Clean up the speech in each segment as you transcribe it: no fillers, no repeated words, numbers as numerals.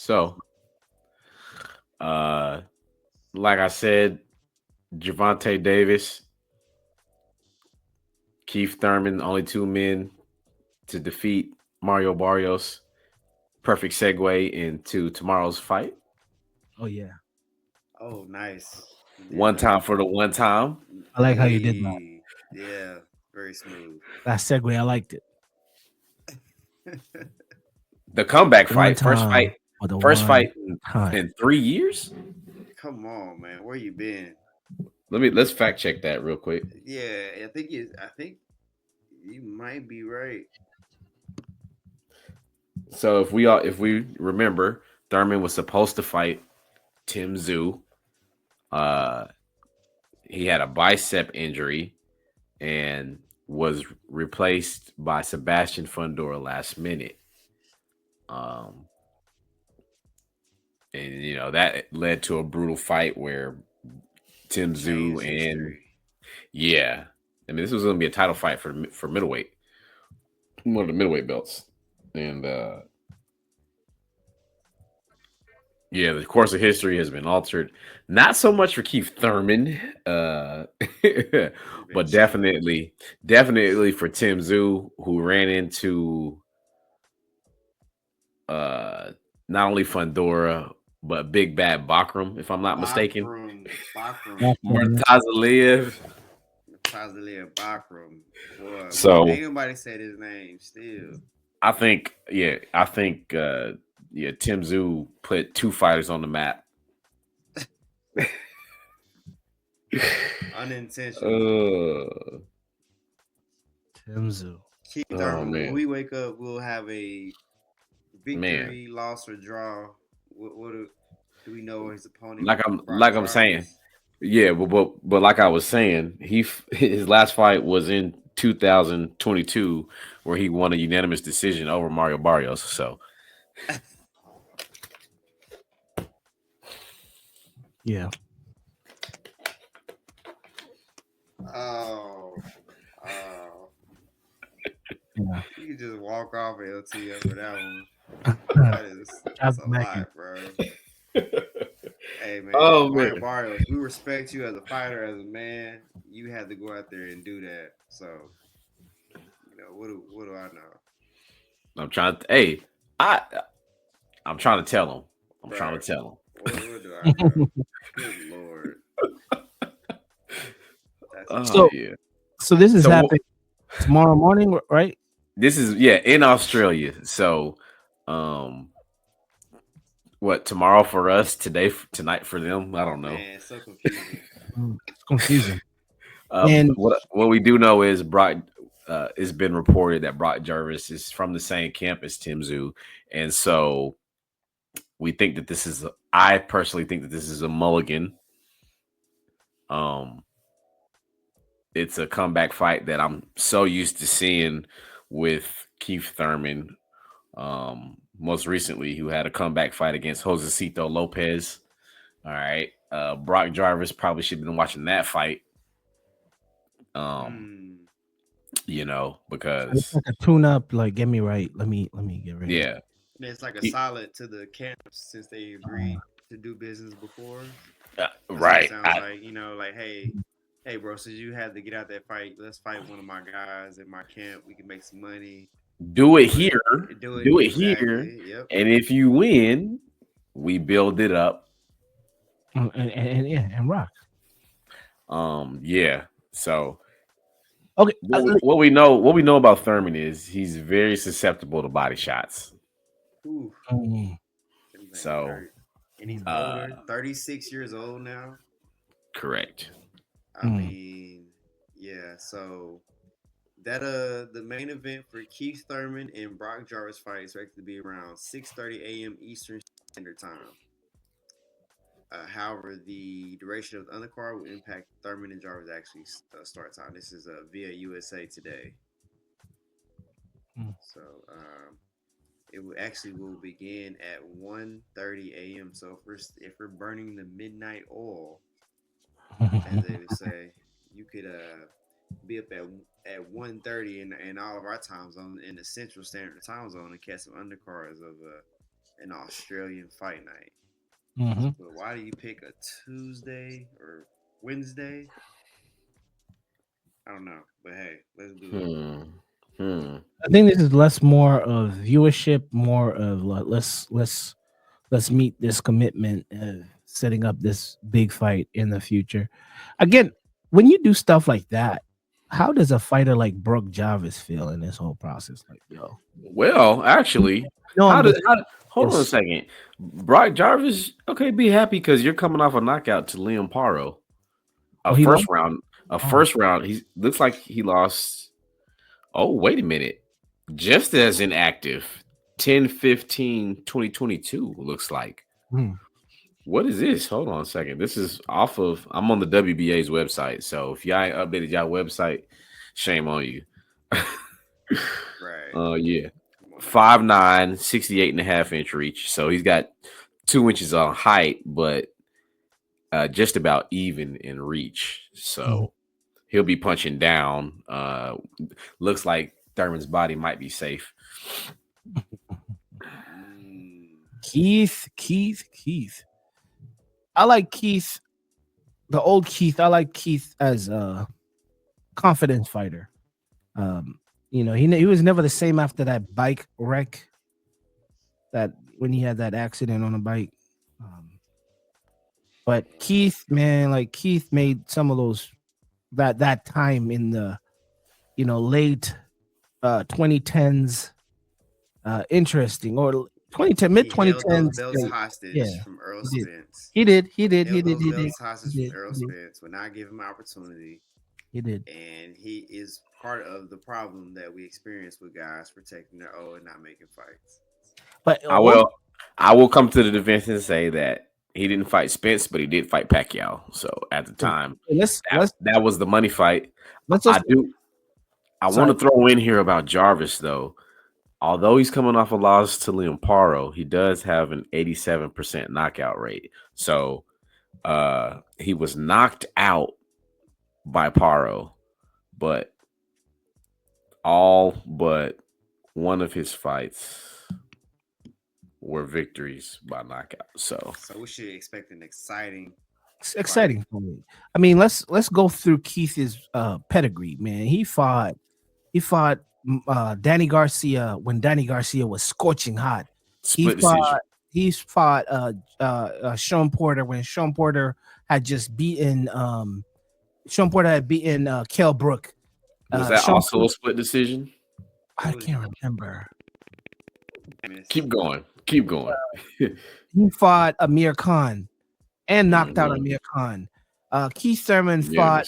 So, uh, like I said, Javante Davis, Keith Thurman, only two men to defeat Mario Barrios. Perfect segue into tomorrow's fight. Oh yeah, Oh, nice. You did One time that. for the one time. I like how you did that. Hey, yeah, very smooth. That segue, I liked it. The comeback One fight. time for the First one fight time. in 3 years. Come on, man. Where you been? Let's fact check that real quick. Yeah, I think you might be right. So if we remember, Thurman was supposed to fight Tim Zoo. Uh, he had a bicep injury and was replaced by Sebastian Fundora last minute. Um, and that led to a brutal fight where Tim Zoo Changed and history. yeah, I mean this was going to be a title fight for middleweight, one of the middleweight belts, and yeah, the course of history has been altered. Not so much for Keith Thurman, He's been but changed. definitely for Tim Zoo, who ran into uh, not only Fundora but Big Bad Bakram, if I'm not mistaken. Bakram, Awesome. Murtaza Tazalia Bakram. Boy, So ain't nobody said his name still. I think yeah, Tim Zoo put two fighters on the map. Unintentionally. uh, Timzu. Keith oh Thurman, when man, we wake up, we'll have a man. victory, loss, or draw. What do we know his opponent Like will be? I'm Brock like I'm saying, Jarvis. yeah, but like I was saying, his last fight was in 2022, where he won a unanimous decision over Mario Barrios. So Yeah. Oh, oh. Yeah. You can just walk off LT after that one. That's Job a Mackin. lot, bro. Hey man, oh Mario man, Barrios, we respect you as a fighter, as a man. You had to go out there and do that. So, what do I know? I'm trying to. Hey, I I'm trying to tell him. I'm trying Bro, to tell him. what do I know? Good lord. That's Oh so yeah. so this is So happening tomorrow morning, right? this is in Australia. So um what tomorrow for us, tonight for them, I don't know. man, so confusing. It's confusing. And What we do know is Brock. It's been reported that Brock Jarvis is from the same camp as Tim Zoo, and so we think that this is. I personally think that this is a mulligan. Um, it's a comeback fight that I'm so used to seeing with Keith Thurman. Most recently, who had a comeback fight against Josecito Lopez. All right, Brock Jarvis probably should have been watching that fight. Um, Hmm. so it's because like a tune up, like get me right. Let me get ready. yeah, And it's like a he, solid to the camps since they Uh, agreed to do business before. That's what it right. sounds like. Like, hey, bro, since you had to get out that fight, let's fight one of my guys in my camp. We can make some money. Do it Do here, it. Do it do it here, exactly. Yep. and if you win, we build it up. and yeah, and rock. Yeah. So Okay. what we know about Thurman is he's very susceptible to body shots. Ooh, Mm, them things So, hurt. And he's uh, older, 36 years old now. correct. I mm. mean, yeah. So that the main event for Keith Thurman and Brock Jarvis fight is expected to be around 6:30 a.m. Eastern Standard Time. However, the duration of the undercard will impact Thurman and Jarvis actually start time. This is via USA Today. Mm. So it will actually will begin at 1:30 a.m. So if we're burning the midnight oil, as they would say, you could be up at 1:30 in all of our time zone in the Central Standard Time Zone and catch some undercards of an Australian fight night. Mm-hmm. But why do you pick a Tuesday or Wednesday? I don't know. But hey, let's do it. I think this is less more of viewership, more of let's meet this commitment of setting up this big fight in the future. Again, when you do stuff like that, how does a fighter like Brooke Jarvis feel in this whole process? Like, yo, Well, actually, no, how I'm did just how, hold on a this. second. Brock Jarvis, okay, be happy because you're coming off a knockout to Liam Paro. A Oh, he first lost. round. A Oh, first round. He looks like he lost. Oh, wait a minute. Just as inactive. 10/15/2022 looks like. hmm. What is this? Hold on a second. This is off of I'm on the WBA's website. So if y'all ain't updated y'all website, shame on you. Right. Yeah. Come on. 5'9", 68.5-inch reach. So he's got 2 inches on height, but just about even in reach. So he'll be punching down. Looks like Thurman's body might be safe. Keith. I like Keith, the old Keith. I like Keith as a confidence fighter. He was never the same after that bike wreck. That when he had that accident on a bike. But Keith, man, like Keith made some of those that time in the late 2010s interesting, or 2010 mid He held those 2010s. belts Yeah, hostage from Earl he did. Spence. He did. He did. He Held did. those He did. belts hostage He from did. Earl He did. Spence. Would not give him opportunity. He did. And he is part of the problem that we experience with guys protecting their own and not making fights. But I will come to the defense and say that he didn't fight Spence, but he did fight Pacquiao. So at the time, let's that was the money fight. let's I just want to throw in here about Jarvis though. Although he's coming off a loss to Liam Paro, he does have an 87% knockout rate. So he was knocked out by Paro, but all but one of his fights were victories by knockout. So we should expect an exciting. It's exciting for me. I mean, let's go through Keith's pedigree, man. He fought Danny Garcia when Danny Garcia was scorching hot. split decision. He fought Sean Porter when Sean Porter had just beaten Kell Brook. Was that also a split decision? I can't remember. Keep going. He fought Amir Khan and knocked out Amir Khan. Keith Thurman fought.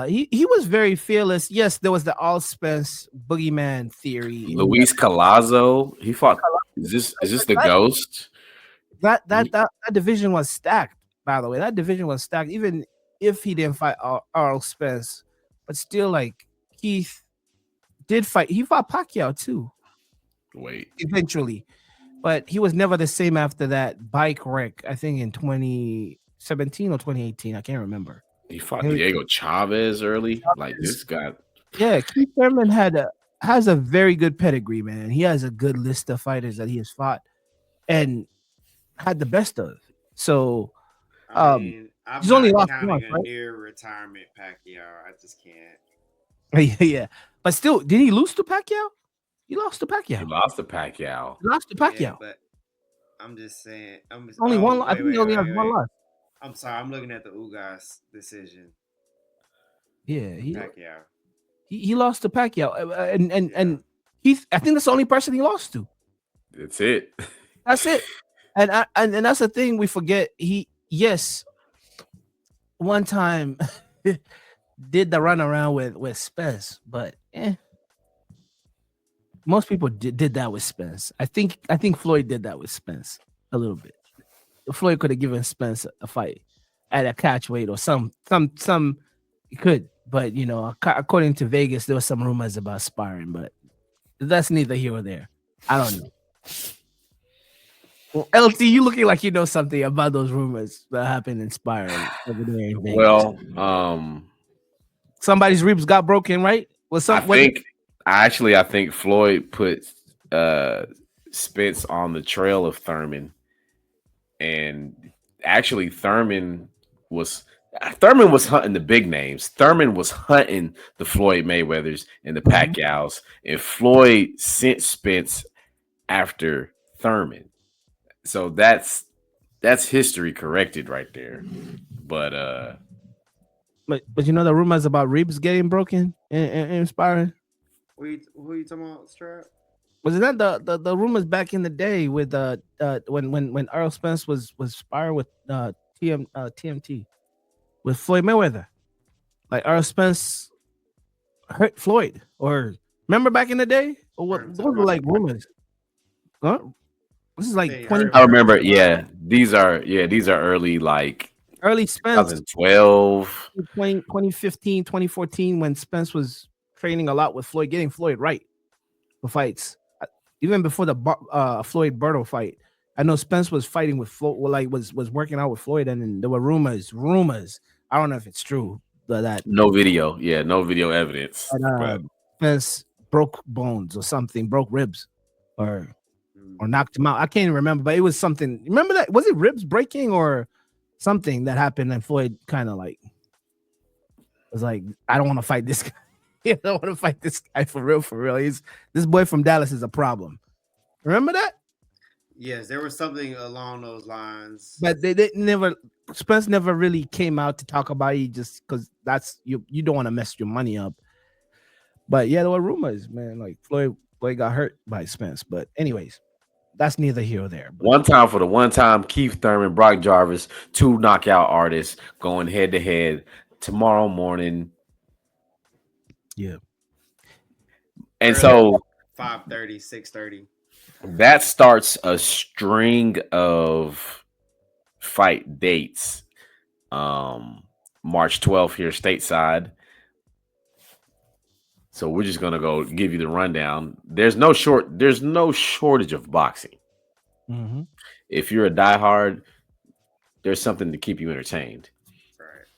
He was very fearless. Yes, there was the All Spence boogeyman theory. Luis Colazo. He fought. Is this the ghost? That division was stacked. By the way, that division was stacked. Even if he didn't fight Earl Spence, but still, like Keith did fight. He fought Pacquiao too. Wait. Eventually, but he was never the same after that bike wreck. I think in 2017 or 2018. I can't remember. He fought Diego Chavez early. Like this guy. Yeah, Keith Thurman has a very good pedigree, man. He has a good list of fighters that he has fought and had the best of. So, I mean, I'm he's only lost counting once, a right? near retirement Pacquiao. I just can't. Yeah, but still, did he lose to Pacquiao? He lost to Pacquiao. He lost to Pacquiao. Yeah, but I'm just saying. Only one. I think he only has one loss. I'm sorry. I'm looking at the Ugas decision. Yeah, Pacquiao. He lost to Pacquiao, and Heath. I think that's the only person he lost to. That's it. That's it. And that's the thing we forget. One time did the run around with Spence, but most people did that with Spence. I think Floyd did that with Spence a little bit. Floyd could have given Spence a fight at a catch weight or some he could, but according to Vegas, there was some rumors about sparring, but that's neither here or there. I don't know. Well, LT, you looking like you know something about those rumors that happened in sparring over there in Vegas. Well, somebody's ribs got broken, right? I think Floyd put Spence on the trail of Thurman, and actually was Thurman was hunting the big names. Thurman was hunting the Floyd Mayweathers and the Mhm. Pacquiaos, and Floyd sent Spence after Thurman. So that's history corrected right there. But But you know the rumors about ribs getting broken and inspiring. Who you talking about, Strap? Was it not the rumors back in the day with when Earl Spence was sparring with TMT with Floyd Mayweather? Like Earl Spence hurt Floyd, or remember back in the day? Or what? Heard him Those talk were about. like rumors. Huh? This is like They 20 I heard him remember, talk about. these are early like early Spence 2012. 2015, 2014 when Spence was training a lot with Floyd, getting Floyd right for fights. Even before the Floyd Berto fight, I know Spence was fighting with Floyd, well, like was working out with Floyd, and then there were rumors. I don't know if it's true that No video, no video evidence. that But Spence broke bones or something, broke ribs, or Mm. or knocked him out. I can't even remember, but it was something. Remember that? Was it ribs breaking or something that happened? And Floyd kind of like was like, I don't want to fight this guy. I don't want to fight this guy for real, for real. He's this boy from Dallas is a problem. Remember that? Yes, there was something along those lines. But they never Spence never really came out to talk about it just because that's you don't want to mess your money up. But yeah, there were rumors, man. Like Floyd got hurt by Spence. But anyways, that's neither here or there. But one time for the one time, Keith Thurman, Brock Jarvis, two knockout artists going head to head tomorrow morning. yeah. And Early. so 5:30, 6:30. that starts a string of fight dates. March 12th here stateside. So we're just gonna go give you the rundown. There's no shortage of boxing. Mm-hmm. If you're a diehard, there's something to keep you entertained.